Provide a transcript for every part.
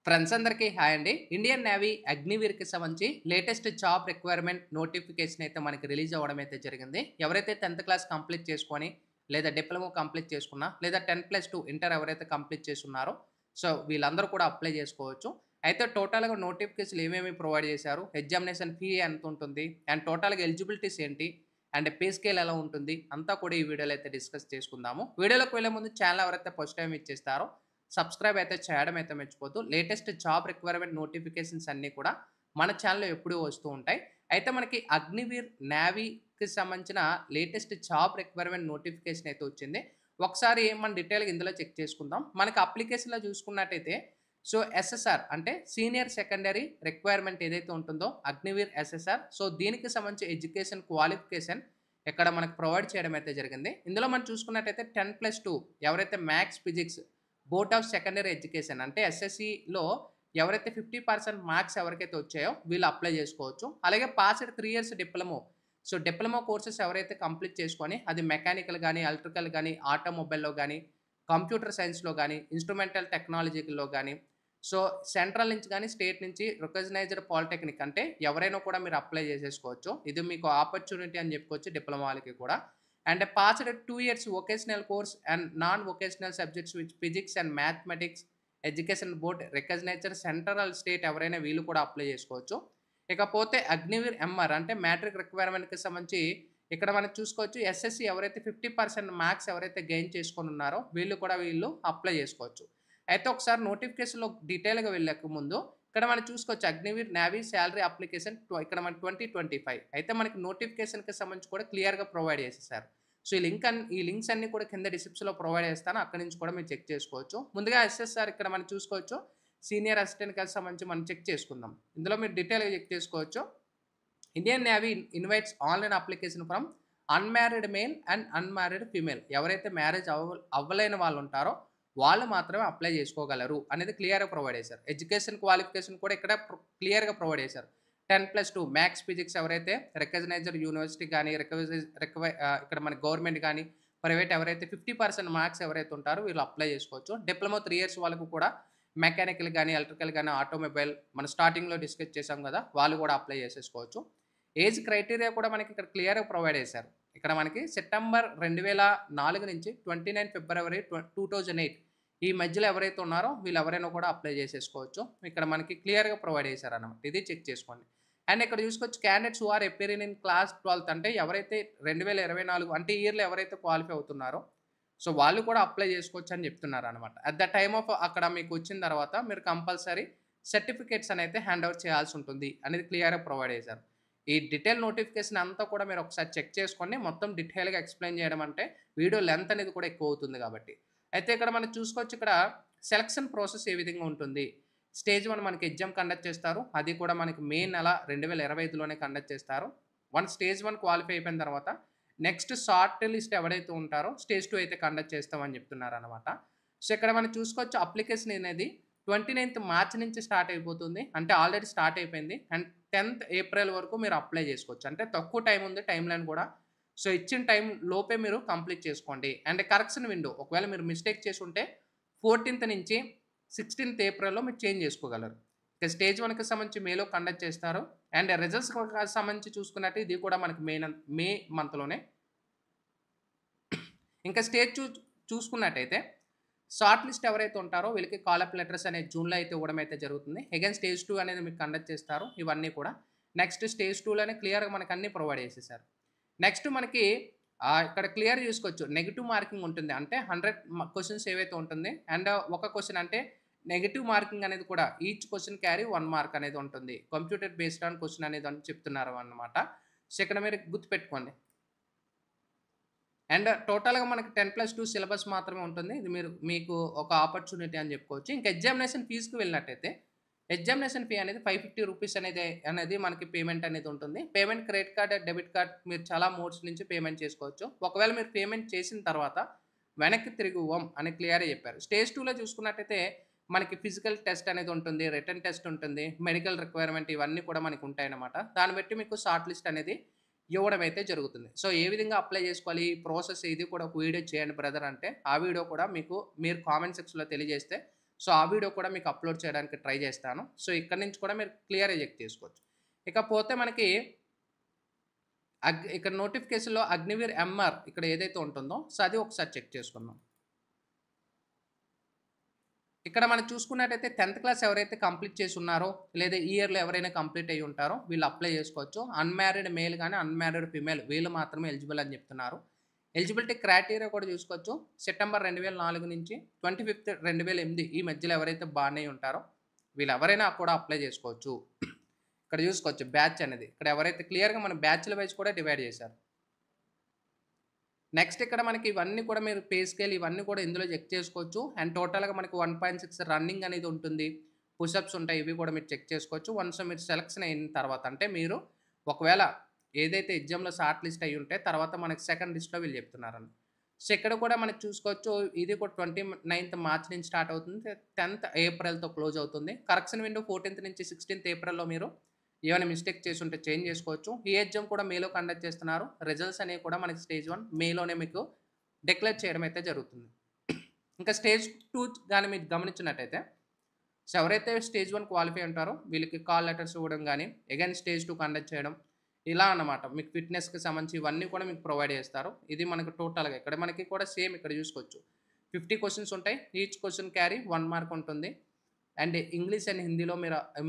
Friends అందరికీ hi అండి. Indian navy అగ్నివీర్‌కి సంబంధించి లేటెస్ట్ జాబ్ రిక్వైర్మెంట్ నోటిఫికేషన్ అయితే మనకి రిలీజ్ అవ్వడం అయితే జరిగింది. ఎవరైతే 10థ్ క్లాస్ కంప్లీట్ చేసుకొని, లేదా డిప్లొమా కంప్లీట్ చేసుకున్నా, లేదా 10+2 ఇంటర్ ఎవరైతే కంప్లీట్ చేసున్నారో, సో వీళ్ళందరూ కూడా అప్లై చేసుకోవచ్చు. అయితే టోటల్‌గా నోటిఫికేషన్‌లు ఏమేమి ప్రొవైడ్ చేశారు, ఎగ్జామినేషన్ ఫీ ఎంత ఉంటుంది, అండ్ టోటల్‌గా ఎలిజిబిలిటీస్ ఏంటి, అండ్ పే స్కేల్ ఎలా ఉంటుంది, అంతా కూడా ఈ వీడియోలో అయితే డిస్కస్ చేసుకుందాము. వీడియోలోకి వెళ్ళే ముందు ఛానల్ ఎవరైతే ఫస్ట్ టైమ్ ఇచ్చేస్తారో సబ్స్క్రైబ్ అయితే చేయడం అయితే మర్చిపోద్దు. లేటెస్ట్ జాబ్ రిక్వైర్మెంట్ నోటిఫికేషన్స్ అన్నీ కూడా మన ఛానల్‌లో ఎప్పుడూ వస్తూ ఉంటాయి. అయితే మనకి అగ్నివీర్ నేవీకి సంబంధించిన లేటెస్ట్ జాబ్ రిక్వైర్మెంట్ నోటిఫికేషన్ అయితే వచ్చింది. ఒకసారి మనం డీటెయిల్‌గా ఇందులో చెక్ చేసుకుందాం. మనకి అప్లికేషన్‌లో చూసుకున్నట్టయితే సో ఎస్ఎస్ఆర్ అంటే సీనియర్ సెకండరీ రిక్వైర్మెంట్ ఏదైతే ఉంటుందో అగ్నివీర్ ఎస్ఎస్ఆర్. సో దీనికి సంబంధించి ఎడ్యుకేషన్ క్వాలిఫికేషన్ ఇక్కడ మనకు ప్రొవైడ్ చేయడం అయితే జరిగింది. ఇందులో మనం చూసుకున్నట్టయితే 10+2 ఎవరైతే maths, physics board of secondary education అంటే ఎస్ఎస్సిలో ఎవరైతే 50% మార్క్స్ ఎవరికైతే వచ్చాయో వీళ్ళు అప్లై చేసుకోవచ్చు. అలాగే passed 3 years diploma. So diploma courses ఎవరైతే కంప్లీట్ చేసుకొని అది మెకానికల్ గానీ, ఎలక్ట్రికల్ గానీ, ఆటోమొబైల్‌లో గానీ, కంప్యూటర్ సైన్స్‌లో గానీ, ఇన్‌స్ట్రుమెంటల్ టెక్నాలజీలో గానీ, సో సెంట్రల్ నుంచి గానీ, స్టేట్ నుంచి రికగ్నైజ్డ్ పాలిటెక్నిక్ అంటే ఎవరైనా కూడా మీరు అప్లై చేసేసుకోవచ్చు. ఇది మీకు ఆపర్చునిటీ అని చెప్పుకోవచ్చు డిప్లొమా వాళ్ళకి కూడా. And passed 2 years vocational course and non vocational subjects which physics and mathematics education board recognised central state ఎవరైనా వీళ్ళు కూడా అప్లై చేసుకోవచ్చు. ఇకపోతే అగ్నివీర్ ఎంఆర్ అంటే మ్యాట్రిక్ రిక్వైర్మెంట్‌కి సంబంధించి ఇక్కడ మనం చూసుకోవచ్చు. ఎస్ఎస్‌సి ఎవరైతే 50% మార్క్స్ ఎవరైతే గెయిన్ చేసుకొని ఉన్నారో వీళ్ళు అప్లై చేసుకోవచ్చు. అయితే ఒకసారి నోటిఫికేషన్‌లో డీటెయిల్‌గా వెళ్ళక ముందు ఇక్కడ మనం చూసుకోవచ్చు అగ్నివీర్ నేవీ సాలరీ అప్లికేషన్ ఇక్కడ మనకి 2025 అయితే మనకి నోటిఫికేషన్‌కి సంబంధించి కూడా క్లియర్‌గా ప్రొవైడ్ చేసేసారు. సో ఈ లింక్స్ అన్నీ కూడా కింద డిస్క్రిప్షన్‌లో ప్రొవైడ్ చేస్తాను. అక్కడి నుంచి కూడా మీరు చెక్ చేసుకోవచ్చు. ముందుగా ఎస్ఎస్ఆర్ ఇక్కడ మనం చూసుకోవచ్చు. సీనియర్ అసిస్టెంట్‌కి సంబంధించి మనం చెక్ చేసుకుందాం. ఇందులో మీరు డీటెయిల్‌గా చెక్ చేసుకోవచ్చు. Indian navy invites online application from unmarried male and unmarried female. ఎవరైతే మ్యారేజ్ అవ్వలేని వాళ్ళు ఉంటారో వాళ్ళు మాత్రమే అప్లై చేసుకోగలరు అనేది క్లియర్‌గా ప్రొవైడ్ చేశారు. ఎడ్యుకేషన్ క్వాలిఫికేషన్ కూడా ఇక్కడ క్లియర్‌గా ప్రొవైడ్ చేశారు. 10+2 మ్యాథ్స్, ఫిజిక్స్ ఎవరైతే రికగ్నైజ్డ్ యూనివర్సిటీ గాని, ఇక్కడ మన గవర్నమెంట్ గాని, ప్రైవేట్ ఎవరైతే 50% మార్క్స్ ఎవరైతే ఉంటారో వీళ్ళు అప్లై చేసుకోవచ్చు. డిప్లొమా 3 ఇయర్స్ వాళ్ళకు కూడా మెకానికల్ గాని, ఎలక్ట్రికల్ గాని, ఆటోమొబైల్ మనం స్టార్టింగ్‌లో డిస్కస్ చేసాం గదా! వాళ్ళు కూడా అప్లై చేసేసుకోవచ్చు. ఏజ్ క్రైటీరియా కూడా మనకి ఇక్కడ క్లియర్‌గా ప్రొవైడ్ చేశారు. ఇక్కడ మనకి సెప్టెంబర్ 2004 నుంచి 29 ఫిబ్రవరి 2008 ఈ మధ్యలో ఎవరైతే ఉన్నారో వీళ్ళెవరైనా కూడా అప్లై చేసేసుకోవచ్చు. ఇక్కడ మనకి క్లియర్‌గా ప్రొవైడ్ చేశారన్నమాట. ఇది చెక్ చేసుకోండి. అండ్ ఇక్కడ చూసుకోవచ్చు candidates who are appearing in class 12థ్ అంటే ఎవరైతే 2024 అంటే ఈ ఇయర్‌లో ఎవరైతే క్వాలిఫై అవుతున్నారో సో వాళ్ళు కూడా అప్లై చేసుకోవచ్చు అని చెప్తున్నారన్నమాట. అట్ ద టైమ్ ఆఫ్ అక్కడ మీకు వచ్చిన తర్వాత మీరు కంపల్సరీ సర్టిఫికేట్స్ అనైతే హ్యాండ్ ఓవర్ చేయాల్సి ఉంటుంది అనేది క్లియర్‌గా ప్రొవైడ్ చేశారు. ఈ డీటెయిల్ నోటిఫికేషన్ అంతా కూడా మీరు ఒకసారి చెక్ చేసుకోండి. మొత్తం డీటెయిల్‌గా ఎక్స్‌ప్లెయిన్ చేయడం అంటే వీడియో లెంత్ అనేది కూడా ఎక్కువ అవుతుంది కాబట్టి. అయితే ఇక్కడ మనం చూసుకోవచ్చు ఇక్కడ సెలక్షన్ ప్రాసెస్ ఏ విధంగా ఉంటుంది. స్టేజ్ 1 మనకి ఎగ్జామ్ కండక్ట్ చేస్తారు. అది కూడా మనకి మే నెల 2025లోనే కండక్ట్ చేస్తారు. స్టేజ్ 1 క్వాలిఫై అయిపోయిన తర్వాత నెక్స్ట్ షార్ట్ లిస్ట్ ఎవరైతే ఉంటారో స్టేజ్ 2 అయితే కండక్ట్ చేస్తామని చెప్తున్నారనమాట. సో ఇక్కడ మనం చూసుకోవచ్చు అప్లికేషన్ అనేది 29థ్ మార్చ్ నుంచి స్టార్ట్ అయిపోతుంది. అంటే ఆల్రెడీ స్టార్ట్ అయిపోయింది. అండ్ 10థ్ ఏప్రిల్ వరకు మీరు అప్లై చేసుకోవచ్చు. అంటే తక్కువ టైం ఉంది టైమ్ లైన్ కూడా. సో ఇచ్చిన టైం లోపే మీరు కంప్లీట్ చేసుకోండి. అండ్ కరెక్షన్ విండో ఒకవేళ మీరు మిస్టేక్ చేసుంటే 14థ్ నుంచి 16థ్ ఏప్రిల్‌లో మీరు చేంజ్ చేసుకోగలరు. ఇక స్టేజ్ 1కి సంబంధించి మేలో కండక్ట్ చేస్తారు. అండ్ రిజల్ట్స్‌కి సంబంధించి చూసుకున్నట్టు ఇది కూడా మనకి మే మంత్‌లోనే. ఇంకా స్టేజ్ 2 చూసుకున్నట్టయితే షార్ట్ లిస్ట్ ఎవరైతే ఉంటారో వీళ్ళకి కాల్ అప్ లెటర్స్ అనేది జూన్‌లో అయితే ఇవ్వడం అయితే జరుగుతుంది. అగైన్ స్టేజ్ 2 అనేది మీకు కండక్ట్ చేస్తారు. ఇవన్నీ కూడా. నెక్స్ట్ స్టేజ్ 2లోనే క్లియర్‌గా మనకు అన్నీ ప్రొవైడ్ చేసేసారు. నెక్స్ట్ మనకి ఇక్కడ క్లియర్ చూసుకోవచ్చు. నెగెటివ్ మార్కింగ్ ఉంటుంది. అంటే 100 క్వెషన్స్ ఏవైతే ఉంటుంది. అండ్ ఒక క్వెషన్ అంటే నెగెటివ్ మార్కింగ్ అనేది కూడా ఈచ్ క్వెషన్ క్యారీ 1 మార్క్ అనేది ఉంటుంది. కంప్యూటర్ బేస్డ్ ఆన్ క్వెషన్ అనేది అని చెప్తున్నారు అన్నమాట. సో ఇక్కడ మీరు గుర్తుపెట్టుకోండి. అండ్ టోటల్‌గా మనకి 10+2 సిలబస్ మాత్రమే ఉంటుంది. ఇది మీకు ఒక ఆపర్చునిటీ అని చెప్పుకోవచ్చు. ఇంకా ఎగ్జామినేషన్ ఫీజ్‌కి వెళ్ళినట్టయితే ఎగ్జామినేషన్ ఫీ అనేది రూ. 550 అనేది మనకి పేమెంట్ అనేది ఉంటుంది. Payment credit card, debit card మీరు చాలా మోడ్స్ నుంచి పేమెంట్ చేసుకోవచ్చు. ఒకవేళ మీరు పేమెంట్ చేసిన తర్వాత వెనక్కి తిరిగి ఇవ్వం అని క్లియర్‌గా చెప్పారు. స్టేజ్ 2లో చూసుకున్నట్టయితే మనకి ఫిజికల్ టెస్ట్ అనేది ఉంటుంది. రిటన్ టెస్ట్ ఉంటుంది. మెడికల్ రిక్వైర్మెంట్ ఇవన్నీ కూడా మనకు ఉంటాయన్నమాట. దాన్ని బట్టి మీకు షార్ట్ లిస్ట్ అనేది ఇవ్వడం అయితే జరుగుతుంది. సో ఏ విధంగా అప్లై చేసుకోవాలి? ఈ ప్రాసెస్ ఇది కూడా ఒక వీడియో చేయండి బ్రదర్ అంటే, ఆ వీడియో కూడా మీరు కామెంట్ సెక్షన్‌లో తెలియజేస్తే సో ఆ వీడియో కూడా మీకు అప్లోడ్ చేయడానికి ట్రై చేస్తాను. సో ఇక్కడ నుంచి కూడా మీరు క్లియర్‌గా చెక్ చేసుకోవచ్చు. ఇకపోతే మనకి ఇక్కడ నోటిఫికేషన్‌లో అగ్నివీర్ ఎంఆర్ ఇక్కడ ఏదైతే ఉంటుందో సో అది ఒకసారి చెక్ చేసుకుందాం. ఇక్కడ మనం చూసుకున్నట్టయితే 10th క్లాస్ ఎవరైతే కంప్లీట్ చేసి ఉన్నారో లేదా ఈ ఇయర్‌లో ఎవరైనా కంప్లీట్ అయ్యి ఉంటారో వీళ్ళు అప్లై చేసుకోవచ్చు. అన్‌మ్యారీడ్ మేల్ గాని, అన్‌మ్యారీడ్ ఫీమేల్ వీళ్ళు మాత్రమే ఎలిజిబుల్ అని చెప్తున్నారు. ఎలిజిబిలిటీ క్రైటీరియా కూడా చూసుకోవచ్చు. సెప్టెంబర్ 2004 నుంచి 25th 2008 ఈ మధ్యలో ఎవరైతే బార్న్ అయ్యి ఉంటారో వీళ్ళెవరైనా కూడా అప్లై చేసుకోవచ్చు. ఇక్కడ చూసుకోవచ్చు బ్యాచ్ అనేది. ఇక్కడ ఎవరైతే క్లియర్‌గా మన బ్యాచ్‌ల వైస్ కూడా డివైడ్ చేశారు. నెక్స్ట్ ఇక్కడ మనకి ఇవన్నీ కూడా మీరు పే స్కేల్ ఇవన్నీ కూడా ఇందులో చెక్ చేసుకోవచ్చు. అండ్ టోటల్‌గా మనకి 1.6 రన్నింగ్ అనేది ఉంటుంది. పుషప్స్ ఉంటాయి. ఇవి కూడా మీరు చెక్ చేసుకోవచ్చు. వన్స్ మీరు సెలక్షన్ అయిన తర్వాత అంటే మీరు ఒకవేళ ఏదైతే ఎగ్జామ్‌లో షార్ట్ లిస్ట్ అయ్యి ఉంటే తర్వాత మనకి సెకండ్ లిస్ట్‌లో వీళ్ళు చెప్తున్నారని. సో ఇక్కడ కూడా మనకి చూసుకోవచ్చు. ఇది కూడా 29th మార్చ్ నుంచి స్టార్ట్ అవుతుంది. 10th ఏప్రిల్‌తో క్లోజ్ అవుతుంది. కరెక్షన్ విండో 14th నుంచి 16th ఏప్రిల్‌లో మీరు ఏమైనా మిస్టేక్ చేసి ఉంటే చేంజ్ చేసుకోవచ్చు. ఈ ఎగ్జామ్ కూడా మేలో కండక్ట్ చేస్తున్నారు. రిజల్ట్స్ అనేవి కూడా మనకి స్టేజ్ 1 మేలోనే మీకు డిక్లేర్ చేయడం అయితే జరుగుతుంది. ఇంకా స్టేజ్ 2 గాని మీరు గమనించినట్టయితే సో ఎవరైతే స్టేజ్ 1 క్వాలిఫై ఉంటారో వీళ్ళకి కాల్ లెటర్స్ ఇవ్వడం గాని, అగైన్ స్టేజ్ 2 కండక్ట్ చేయడం ఇలా అన్నమాట. మీకు ఫిట్‌నెస్‌కి సంబంధించి ఇవన్నీ కూడా మీకు ప్రొవైడ్ చేస్తారు. ఇది మనకు టోటల్‌గా ఇక్కడ మనకి కూడా సేమ్ ఇక్కడ చూసుకోవచ్చు. 50 క్వెషన్స్ ఉంటాయి. ఈచ్ క్వెషన్ క్యారీ 1 మార్క్ ఉంటుంది. అండ్ ఇంగ్లీష్ అండ్ హిందీలో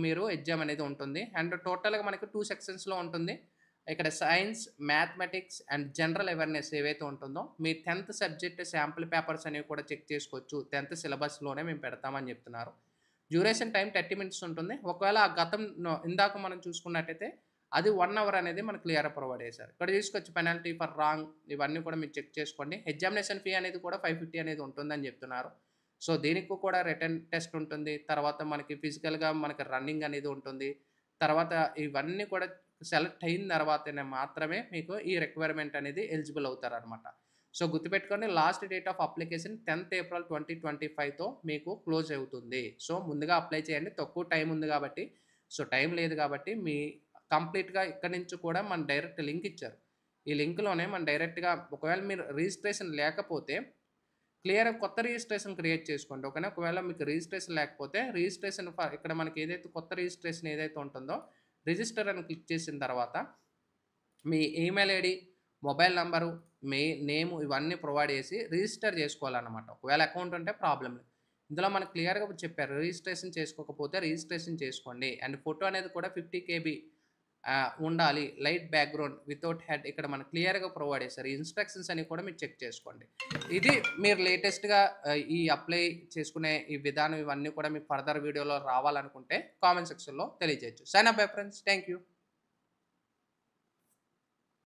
మీరు ఎగ్జామ్ అనేది ఉంటుంది. అండ్ టోటల్‌గా మనకి 2 సెక్షన్స్‌లో ఉంటుంది. ఇక్కడ science, mathematics and general awareness ఏవైతే ఉంటుందో మీ 10th సబ్జెక్ట్ శాంపుల్ పేపర్స్ అనేవి కూడా చెక్ చేసుకోవచ్చు. 10th సిలబస్‌లోనే మేము పెడతామని చెప్తున్నారు. డ్యూరేషన్ టైం 30 మినిట్స్ ఉంటుంది. ఒకవేళ ఆ ఇందాక మనం చూసుకున్నట్టయితే అది 1 అవర్ అనేది మనకు క్లియర్‌గా ప్రొవైడ్ చేశారు. ఇక్కడ చూసుకోవచ్చు పెనాల్టీ ఫర్ రాంగ్ ఇవన్నీ కూడా మీరు చెక్ చేసుకోండి. ఎగ్జామినేషన్ ఫీ అనేది కూడా 550 అనేది ఉంటుందని చెప్తున్నారు. సో దీనికి కూడా రిటన్ టెస్ట్ ఉంటుంది. తర్వాత మనకి ఫిజికల్‌గా మనకి రన్నింగ్ అనేది ఉంటుంది. తర్వాత ఇవన్నీ కూడా సెలెక్ట్ అయిన తర్వాతనే మాత్రమే మీకు ఈ రిక్వైర్మెంట్ అనేది ఎలిజిబుల్ అవుతారనమాట. సో గుర్తుపెట్టుకోండి last date of application 10th April 2025తో మీకు క్లోజ్ అవుతుంది. సో ముందుగా అప్లై చేయండి. తక్కువ టైం ఉంది కాబట్టి సో టైం లేదు కాబట్టి మీ కంప్లీట్‌గా ఇక్కడి నుంచి కూడా మన డైరెక్ట్ లింక్ ఇచ్చారు. ఈ లింక్‌లోనే మనం డైరెక్ట్‌గా ఒకవేళ మీరు రిజిస్ట్రేషన్ లేకపోతే క్లియర్‌గా కొత్త రిజిస్ట్రేషన్ క్రియేట్ చేసుకోండి. ఓకేనా. ఒకవేళ మీకు రిజిస్ట్రేషన్ లేకపోతే రిజిస్ట్రేషన్ ఇక్కడ మనకి ఏదైతే కొత్త రిజిస్ట్రేషన్ ఏదైతే ఉంటుందో రిజిస్టర్ అని క్లిక్ చేసిన తర్వాత మీ ఈమెయిల్ ఐడీ, మొబైల్ నంబరు, మీ నేమ్ ఇవన్నీ ప్రొవైడ్ చేసి రిజిస్టర్ చేసుకోవాలన్నమాట. ఒకవేళ అకౌంట్ ఉంటే ప్రాబ్లమ్ లేదు. ఇందులో మనకు క్లియర్‌గా చెప్పారు. రిజిస్ట్రేషన్ చేసుకోకపోతే రిజిస్ట్రేషన్ చేసుకోండి. అండ్ ఫోటో అనేది కూడా 50 కేబీ ఉండాలి. లైట్ బ్యాక్‌గ్రౌండ్ వితౌట్ హెడ్ ఇక్కడ మనకు క్లియర్‌గా ప్రొవైడ్ చేశారు. ఈ ఇన్‌స్ట్రక్షన్స్ అన్ని కూడా మీరు చెక్ చేసుకోండి. ఇది మీరు లేటెస్ట్‌గా ఈ అప్లై చేసుకునే ఈ విధానం ఇవన్నీ కూడా మీకు ఫర్దర్ వీడియోలో రావాలనుకుంటే కామెంట్ సెక్షన్‌లో తెలియజేయొచ్చు. Sign up bye friends. Thank you.